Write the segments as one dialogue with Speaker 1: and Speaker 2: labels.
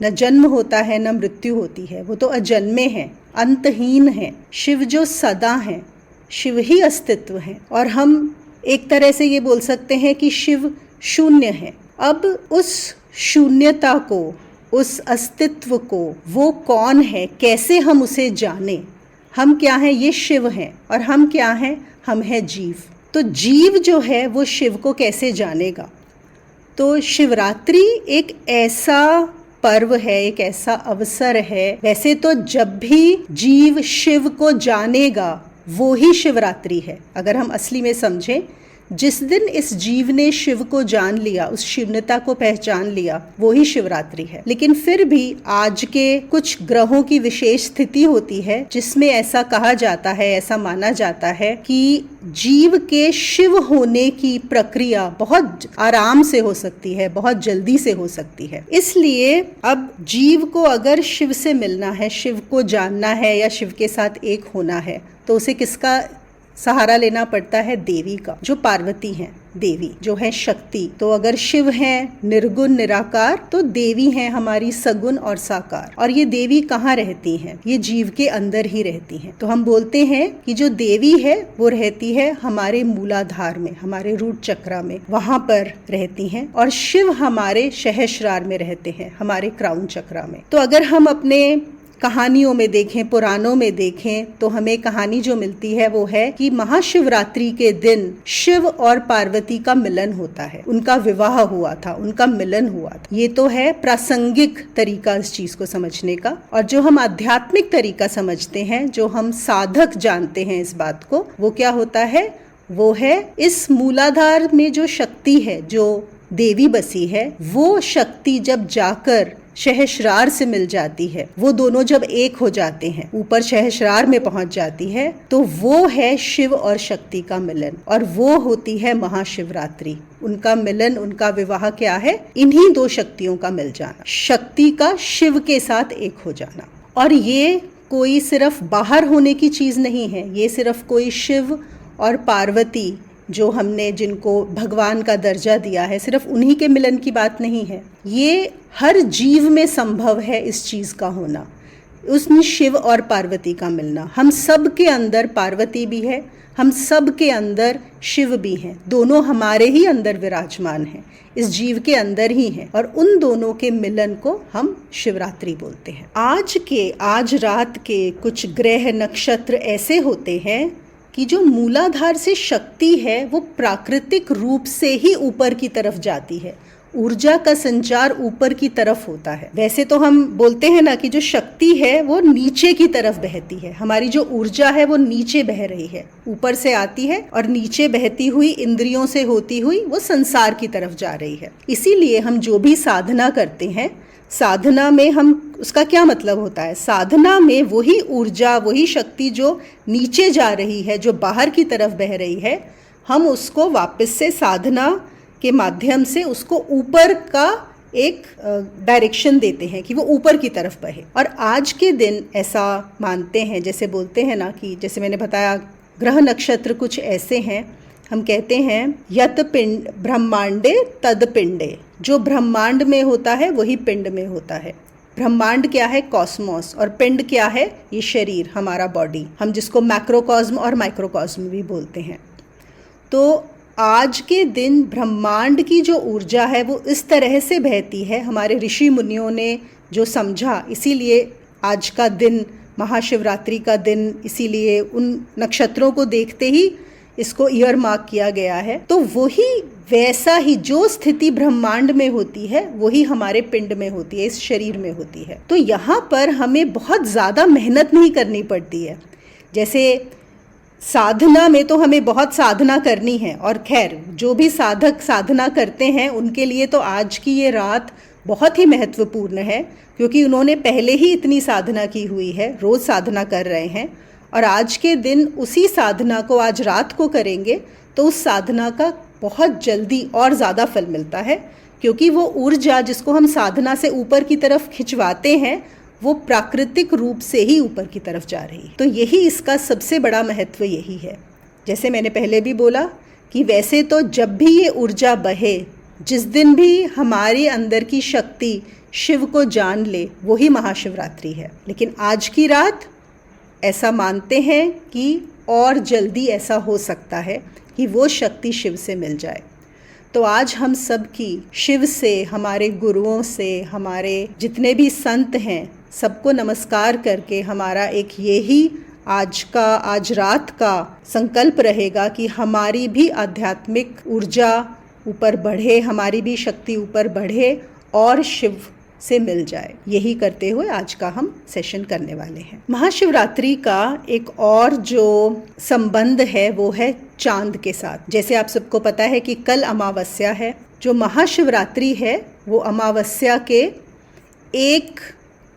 Speaker 1: न जन्म होता है न मृत्यु होती है, वो तो अजन्मे हैं, अंतहीन हैं। शिव जो सदा हैं, शिव ही अस्तित्व है। और हम एक तरह से ये बोल सकते हैं कि शिव शून्य है। अब उस शून्यता को, उस अस्तित्व को, वो कौन है, कैसे हम उसे जाने? हम क्या हैं? ये शिव हैं। और हम क्या हैं? हम हैं जीव। तो जीव जो है वो शिव को कैसे जानेगा? तो शिवरात्रि एक ऐसा पर्व है, एक ऐसा अवसर है। वैसे तो जब भी जीव शिव को जानेगा वो ही शिवरात्रि है। अगर हम असली में समझें, जिस दिन इस जीव ने शिव को जान लिया, उस शिवनता को पहचान लिया, वो ही शिवरात्रि है। लेकिन फिर भी आज के कुछ ग्रहों की विशेष स्थिति होती है जिसमें ऐसा कहा जाता है, ऐसा माना जाता है कि जीव के शिव होने की प्रक्रिया बहुत आराम से हो सकती है, बहुत जल्दी से हो सकती है। इसलिए अब जीव को अगर शिव से मिलना है, शिव को जानना है या शिव के साथ एक होना है, तो उसे किसका सहारा लेना पड़ता है? देवी का, जो पार्वती हैं, देवी जो है शक्ति। तो अगर शिव हैं निर्गुण निराकार, तो देवी हैं हमारी सगुण और साकार। और ये देवी कहाँ रहती हैं? ये जीव के अंदर ही रहती हैं। तो हम बोलते हैं कि जो देवी है वो रहती है हमारे मूलाधार में, हमारे रूट चक्रा में, वहां पर रहती हैं। और शिव हमारे सहस्रार में रहते हैं, हमारे क्राउन चक्रा में। तो अगर हम अपने कहानियों में देखें, पुराणों में देखें, तो हमें कहानी जो मिलती है वो है कि महाशिवरात्रि के दिन शिव और पार्वती का मिलन होता है। उनका विवाह हुआ था, उनका मिलन हुआ था। ये तो है प्रासंगिक तरीका इस चीज को समझने का। और जो हम आध्यात्मिक तरीका समझते हैं, जो हम साधक जानते हैं इस बात को, वो क्या होता है? वो है इस मूलाधार में जो शक्ति है, जो देवी बसी है, वो शक्ति जब जाकर सहस्रार से मिल जाती है, वो दोनों जब एक हो जाते हैं, ऊपर सहस्रार में पहुंच जाती है, तो वो है शिव और शक्ति का मिलन। और वो होती है महाशिवरात्रि। उनका मिलन, उनका विवाह क्या है? इन्हीं दो शक्तियों का मिल जाना, शक्ति का शिव के साथ एक हो जाना। और ये कोई सिर्फ बाहर होने की चीज नहीं है, ये सिर्फ कोई शिव और पार्वती जो हमने जिनको भगवान का दर्जा दिया है, सिर्फ उन्हीं के मिलन की बात नहीं है। ये हर जीव में संभव है इस चीज का होना, उसमें शिव और पार्वती का मिलना। हम सब के अंदर पार्वती भी है, हम सब के अंदर शिव भी हैं, दोनों हमारे ही अंदर विराजमान हैं, इस जीव के अंदर ही हैं। और उन दोनों के मिलन को हम शिवरात्रि बोलते हैं। आज रात के कुछ ग्रह नक्षत्र ऐसे होते हैं कि जो मूलाधार से शक्ति है वो प्राकृतिक रूप से ही ऊपर की तरफ जाती है। ऊर्जा का संचार ऊपर की तरफ होता है। वैसे तो हम बोलते हैं ना कि जो शक्ति है वो नीचे की तरफ बहती है, हमारी जो ऊर्जा है वो नीचे बह रही है, ऊपर से आती है और नीचे बहती हुई, इंद्रियों से होती हुई वो संसार की तरफ जा रही है। इसीलिए हम जो भी साधना करते हैं, साधना में हम, उसका क्या मतलब होता है? साधना में वही ऊर्जा, वही शक्ति जो नीचे जा रही है, जो बाहर की तरफ बह रही है, हम उसको वापस से साधना के माध्यम से उसको ऊपर का एक डायरेक्शन देते हैं कि वो ऊपर की तरफ बहे। और आज के दिन ऐसा मानते हैं, जैसे बोलते हैं ना कि जैसे मैंने बताया ग्रह नक्षत्र कुछ ऐसे हैं, हम कहते हैं यत पिंड ब्रह्मांडे तद पिंडे, जो ब्रह्मांड में होता है वही पिंड में होता है। ब्रह्मांड क्या है? कॉस्मोस। और पिंड क्या है? ये शरीर, हमारा बॉडी, हम जिसको मैक्रोकॉस्म और माइक्रोकॉस्म भी बोलते हैं। तो आज के दिन ब्रह्मांड की जो ऊर्जा है वो इस तरह से बहती है, हमारे ऋषि मुनियों ने जो समझा, इसीलिए आज का दिन महाशिवरात्रि का दिन, इसीलिए उन नक्षत्रों को देखते ही इसको ईयर मार्क किया गया है। तो वही वैसा ही जो स्थिति ब्रह्मांड में होती है वही हमारे पिंड में होती है, इस शरीर में होती है। तो यहाँ पर हमें बहुत ज़्यादा मेहनत नहीं करनी पड़ती है। जैसे साधना में तो हमें बहुत साधना करनी है, और खैर जो भी साधक साधना करते हैं उनके लिए तो आज की ये रात बहुत ही महत्वपूर्ण है, क्योंकि उन्होंने पहले ही इतनी साधना की हुई है, रोज़ साधना कर रहे हैं, और आज के दिन उसी साधना को आज रात को करेंगे तो उस साधना का बहुत जल्दी और ज़्यादा फल मिलता है, क्योंकि वो ऊर्जा जिसको हम साधना से ऊपर की तरफ खिंचवाते हैं वो प्राकृतिक रूप से ही ऊपर की तरफ जा रही है। तो यही इसका सबसे बड़ा महत्व यही है। जैसे मैंने पहले भी बोला कि वैसे तो जब भी ये ऊर्जा बहे, जिस दिन भी हमारे अंदर की शक्ति शिव को जान ले, वही महाशिवरात्रि है। लेकिन आज की रात ऐसा मानते हैं कि और जल्दी ऐसा हो सकता है कि वो शक्ति शिव से मिल जाए। तो आज हम सब की शिव से, हमारे गुरुओं से, हमारे जितने भी संत हैं, सबको नमस्कार करके हमारा एक यही आज रात का संकल्प रहेगा कि हमारी भी आध्यात्मिक ऊर्जा ऊपर बढ़े, हमारी भी शक्ति ऊपर बढ़े और शिव से मिल जाए। यही करते हुए आज का हम सेशन करने वाले हैं। महाशिवरात्रि का एक और जो संबंध है वो है चांद के साथ। जैसे आप सबको पता है कि कल अमावस्या है। जो महाशिवरात्रि है वो अमावस्या के एक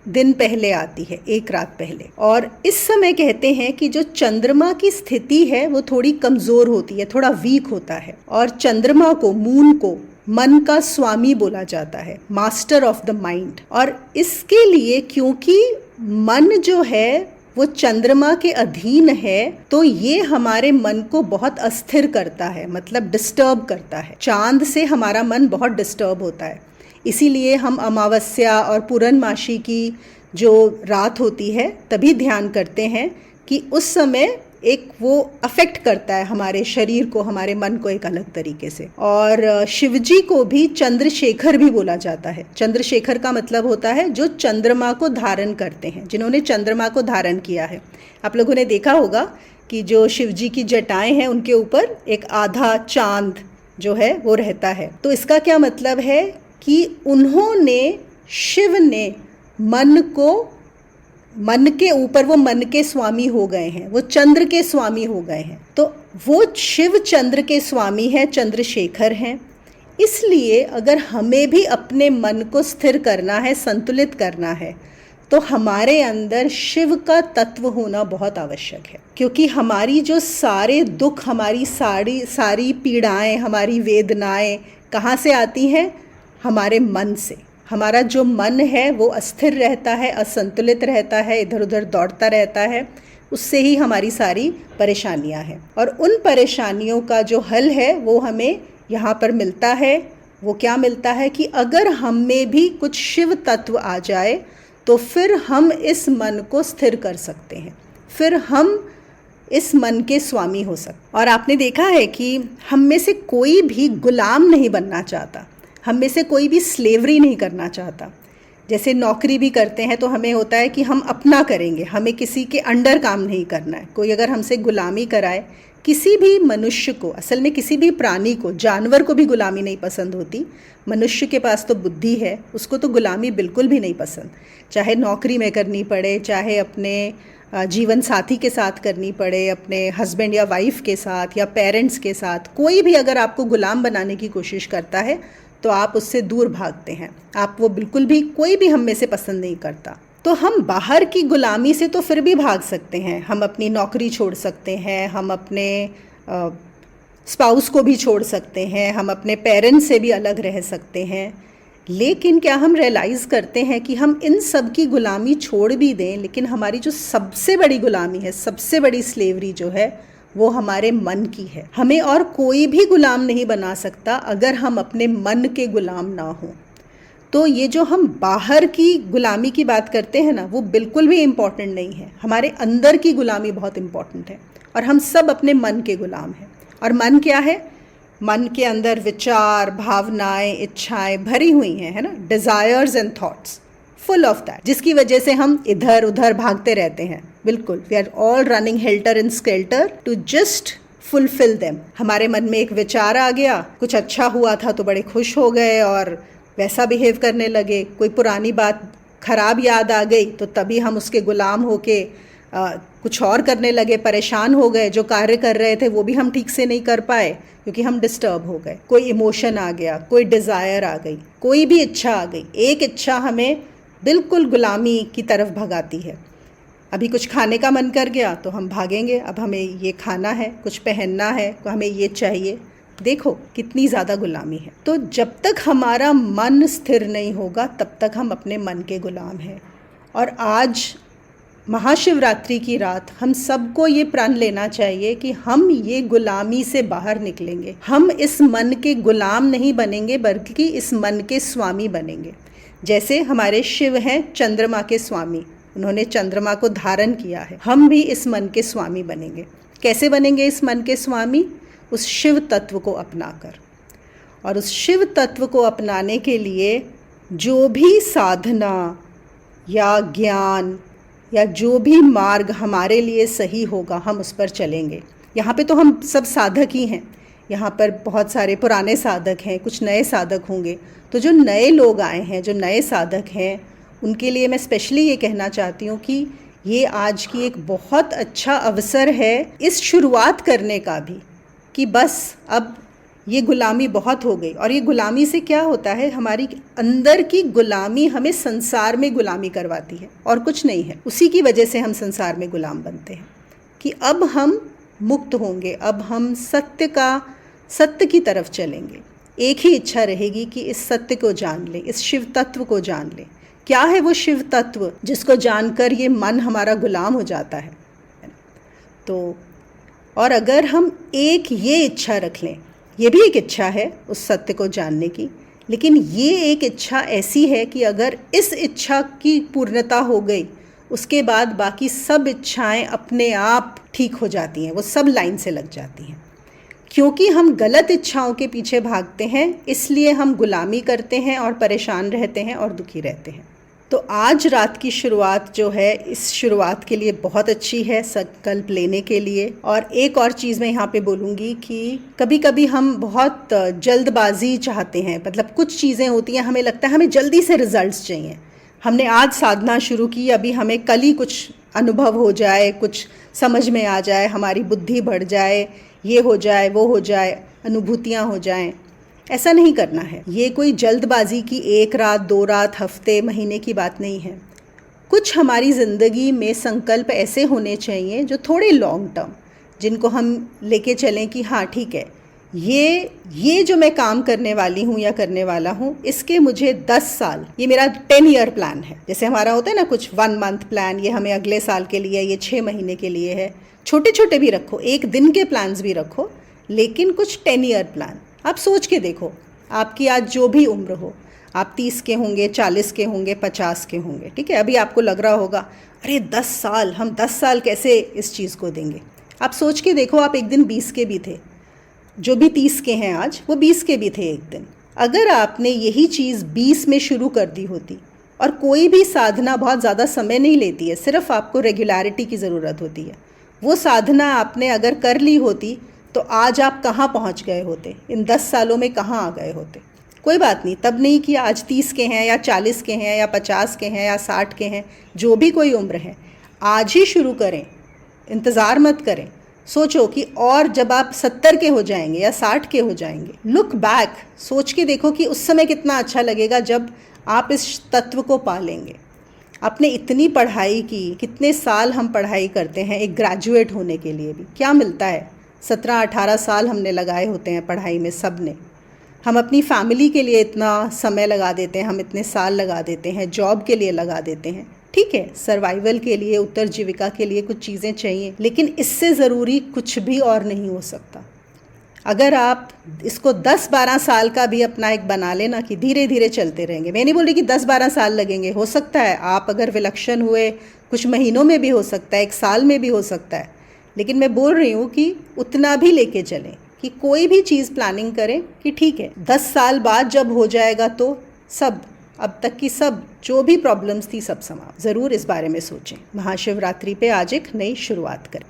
Speaker 1: दिन पहले आती है, एक रात पहले। और इस समय कहते हैं कि जो चंद्रमा की स्थिति है वो थोड़ी कमजोर होती है, थोड़ा वीक होता है। और चंद्रमा को, मून को मन का स्वामी बोला जाता है, मास्टर ऑफ द माइंड। और इसके लिए क्योंकि मन जो है वो चंद्रमा के अधीन है, तो ये हमारे मन को बहुत अस्थिर करता है, मतलब डिस्टर्ब करता है। चांद से हमारा मन बहुत डिस्टर्ब होता है। इसीलिए हम अमावस्या और पूर्णमासी की जो रात होती है तभी ध्यान करते हैं कि उस समय एक वो अफेक्ट करता है हमारे शरीर को, हमारे मन को एक अलग तरीके से। और शिवजी को भी चंद्रशेखर भी बोला जाता है। चंद्रशेखर का मतलब होता है जो चंद्रमा को धारण करते हैं, जिन्होंने चंद्रमा को धारण किया है। आप लोगों ने देखा होगा कि जो शिवजी की जटाएं हैं उनके ऊपर एक आधा चांद जो है वो रहता है। तो इसका क्या मतलब है कि उन्होंने, शिव ने मन के ऊपर, वो मन के स्वामी हो गए हैं, वो चंद्र के स्वामी हो गए हैं। तो वो शिव चंद्र के स्वामी हैं, चंद्रशेखर हैं। इसलिए अगर हमें भी अपने मन को स्थिर करना है, संतुलित करना है, तो हमारे अंदर शिव का तत्व होना बहुत आवश्यक है। क्योंकि हमारी जो सारे दुख, हमारी सारी पीड़ाएं, हमारी वेदनाएं कहाँ से आती हैं? हमारे मन से। हमारा जो मन है वो अस्थिर रहता है, असंतुलित रहता है, इधर उधर दौड़ता रहता है, उससे ही हमारी सारी परेशानियां हैं। और उन परेशानियों का जो हल है वो हमें यहाँ पर मिलता है। वो क्या मिलता है कि अगर हम में भी कुछ शिव तत्व आ जाए तो फिर हम इस मन को स्थिर कर सकते हैं, फिर हम इस मन के स्वामी हो सकते। और आपने देखा है कि हम में से कोई भी गुलाम नहीं बनना चाहता, हम में से कोई भी स्लेवरी नहीं करना चाहता। जैसे नौकरी भी करते हैं तो हमें होता है कि हम अपना करेंगे, हमें किसी के अंडर काम नहीं करना है। कोई अगर हमसे गुलामी कराए, किसी भी मनुष्य को, असल में किसी भी प्राणी को, जानवर को भी गुलामी नहीं पसंद होती। मनुष्य के पास तो बुद्धि है, उसको तो गुलामी बिल्कुल भी नहीं पसंद। चाहे नौकरी में करनी पड़े, चाहे अपने जीवन साथी के साथ करनी पड़े, अपने हस्बैंड या वाइफ के साथ या पेरेंट्स के साथ, कोई भी अगर आपको गुलाम बनाने की कोशिश करता है तो आप उससे दूर भागते हैं। आप वो बिल्कुल भी, कोई भी हम में से पसंद नहीं करता। तो हम बाहर की गुलामी से तो फिर भी भाग सकते हैं। हम अपनी नौकरी छोड़ सकते हैं, हम अपने स्पाउस को भी छोड़ सकते हैं, हम अपने पेरेंट्स से भी अलग रह सकते हैं। लेकिन क्या हम रियलाइज़ करते हैं कि हम इन सब की गुलामी छोड़ भी दें, लेकिन हमारी जो सबसे बड़ी गुलामी है, सबसे बड़ी स्लेवरी जो है, वो हमारे मन की है। हमें और कोई भी गुलाम नहीं बना सकता अगर हम अपने मन के गुलाम ना हों। तो ये जो हम बाहर की गुलामी की बात करते हैं ना, वो बिल्कुल भी इम्पॉर्टेंट नहीं है। हमारे अंदर की गुलामी बहुत इम्पॉर्टेंट है। और हम सब अपने मन के गुलाम हैं। और मन क्या है? मन के अंदर विचार, भावनाएं, इच्छाएं भरी हुई हैं, है ना, desires and thoughts, full of that, जिसकी वजह से हम इधर उधर भागते रहते हैं। बिल्कुल, we are all running helter and skelter to just fulfil them. हमारे मन में एक विचार आ गया, कुछ अच्छा हुआ था तो बड़े खुश हो गए और वैसा बिहेव करने लगे। कोई पुरानी बात खराब याद आ गई तो तभी हम उसके गुलाम होके कुछ और करने लगे, परेशान हो गए। जो कार्य कर रहे थे वो भी हम ठीक से नहीं कर पाए क्योंकि हम डिस्टर्ब हो गए। कोई इमोशन आ गया, कोई डिज़ायर आ गई, कोई भी इच्छा आ गई। एक इच्छा हमें बिल्कुल गुलामी की तरफ भगाती है। अभी कुछ खाने का मन कर गया तो हम भागेंगे, अब हमें ये खाना है, कुछ पहनना है, तो हमें ये चाहिए। देखो कितनी ज़्यादा गुलामी है। तो जब तक हमारा मन स्थिर नहीं होगा तब तक हम अपने मन के गुलाम हैं। और आज महाशिवरात्रि की रात हम सबको ये प्रण लेना चाहिए कि हम ये गुलामी से बाहर निकलेंगे। हम इस मन के गुलाम नहीं बनेंगे बल्कि इस मन के स्वामी बनेंगे। जैसे हमारे शिव हैं चंद्रमा के स्वामी, उन्होंने चंद्रमा को धारण किया है, हम भी इस मन के स्वामी बनेंगे। कैसे बनेंगे इस मन के स्वामी? उस शिव तत्व को अपनाकर। और उस शिव तत्व को अपनाने के लिए जो भी साधना या ज्ञान या जो भी मार्ग हमारे लिए सही होगा, हम उस पर चलेंगे। यहाँ पे तो हम सब साधक ही हैं, यहाँ पर बहुत सारे पुराने साधक हैं, कुछ नए साधक होंगे। तो जो नए लोग आए हैं, जो नए साधक हैं, उनके लिए मैं स्पेशली ये कहना चाहती हूँ कि ये आज की एक बहुत अच्छा अवसर है इस शुरुआत करने का भी, कि बस अब ये गुलामी बहुत हो गई। और ये गुलामी से क्या होता है, हमारी अंदर की गुलामी हमें संसार में गुलामी करवाती है और कुछ नहीं है। उसी की वजह से हम संसार में गुलाम बनते हैं कि अब हम मुक्त होंगे, अब हम सत्य की तरफ चलेंगे। एक ही इच्छा रहेगी कि इस सत्य को जान लें, इस शिव तत्व को जान लें। क्या है वो शिव तत्व जिसको जानकर ये मन हमारा गुलाम हो जाता है? तो और अगर हम एक ये इच्छा रख लें, ये भी एक इच्छा है उस सत्य को जानने की, लेकिन ये एक इच्छा ऐसी है कि अगर इस इच्छा की पूर्णता हो गई, उसके बाद बाकी सब इच्छाएं अपने आप ठीक हो जाती हैं, वो सब लाइन से लग जाती हैं। क्योंकि हम गलत इच्छाओं के पीछे भागते हैं, इसलिए हम गुलामी करते हैं और परेशान रहते हैं और दुखी रहते हैं। तो आज रात की शुरुआत जो है, इस शुरुआत के लिए बहुत अच्छी है, संकल्प लेने के लिए। और एक और चीज़ मैं यहाँ पे बोलूँगी कि कभी कभी हम बहुत जल्दबाजी चाहते हैं, मतलब कुछ चीज़ें होती हैं, हमें लगता है हमें जल्दी से रिजल्ट्स चाहिए। हमने आज साधना शुरू की, अभी हमें कल ही कुछ अनुभव हो जाए, कुछ समझ में आ जाए, हमारी बुद्धि बढ़ जाए, ये हो जाए, वो हो जाए, अनुभूतियाँ हो जाएं। ऐसा नहीं करना है। ये कोई जल्दबाजी की 1 रात, 2 रात, हफ्ते, महीने की बात नहीं है। कुछ हमारी ज़िंदगी में संकल्प ऐसे होने चाहिए जो थोड़े लॉन्ग टर्म, जिनको हम लेके चलें कि हाँ ठीक है, ये जो मैं काम करने वाली हूँ या करने वाला हूँ, इसके मुझे 10 साल, ये मेरा 10 ईयर प्लान है। जैसे हमारा होता है ना कुछ 1 मंथ प्लान, ये हमें अगले साल के लिए, ये 6 महीने के लिए है। छोटे छोटे भी रखो, 1 दिन के प्लान्स भी रखो, लेकिन कुछ 10 ईयर प्लान आप सोच के देखो। आपकी आज जो भी उम्र हो, आप 30 के होंगे, 40 के होंगे, 50 के होंगे, ठीक है। अभी आपको लग रहा होगा अरे 10 साल, हम 10 साल कैसे इस चीज़ को देंगे। आप सोच के देखो, आप एक दिन 20 के भी थे, जो भी 30 के हैं आज, वो 20 के भी थे एक दिन। अगर आपने यही चीज़ 20 में शुरू कर दी होती, और कोई भी साधना बहुत ज़्यादा समय नहीं लेती है, सिर्फ आपको रेगुलरिटी की ज़रूरत होती है, वो साधना आपने अगर कर ली होती तो आज आप कहाँ पहुँच गए होते, इन 10 सालों में कहाँ आ गए होते। कोई बात नहीं, तब नहीं कि आज 30 के हैं या 40 के हैं या 50 के हैं या 60 के हैं, जो भी कोई उम्र है, आज ही शुरू करें, इंतज़ार मत करें। सोचो कि और जब आप 70 के हो जाएंगे या 60 के हो जाएंगे, लुक बैक, सोच के देखो कि उस समय कितना अच्छा लगेगा जब आप इस तत्व को पा लेंगे। आपने इतनी पढ़ाई की, कितने साल हम पढ़ाई करते हैं एक ग्रेजुएट होने के लिए भी, क्या मिलता है? 17-18 साल हमने लगाए होते हैं पढ़ाई में, सब ने। हम अपनी फैमिली के लिए इतना समय लगा देते हैं, हम इतने साल लगा देते हैं, जॉब के लिए लगा देते हैं, ठीक है, सर्वाइवल के लिए, उत्तर जीविका के लिए कुछ चीज़ें चाहिए, लेकिन इससे ज़रूरी कुछ भी और नहीं हो सकता। अगर आप इसको 10-12 साल का भी अपना एक बना लेना कि धीरे धीरे चलते रहेंगे, मैं नहीं बोल रही कि 10-12 साल लगेंगे, हो सकता है आप अगर विलक्षण हुए कुछ महीनों में भी हो सकता है, 1 साल में भी हो सकता है, लेकिन मैं बोल रही हूँ कि उतना भी लेके चलें कि कोई भी चीज़ प्लानिंग करें कि ठीक है 10 साल बाद जब हो जाएगा तो सब, अब तक की सब जो भी प्रॉब्लम्स थी सब समाप्त। ज़रूर इस बारे में सोचें। महाशिवरात्रि पे आज एक नई शुरुआत करें।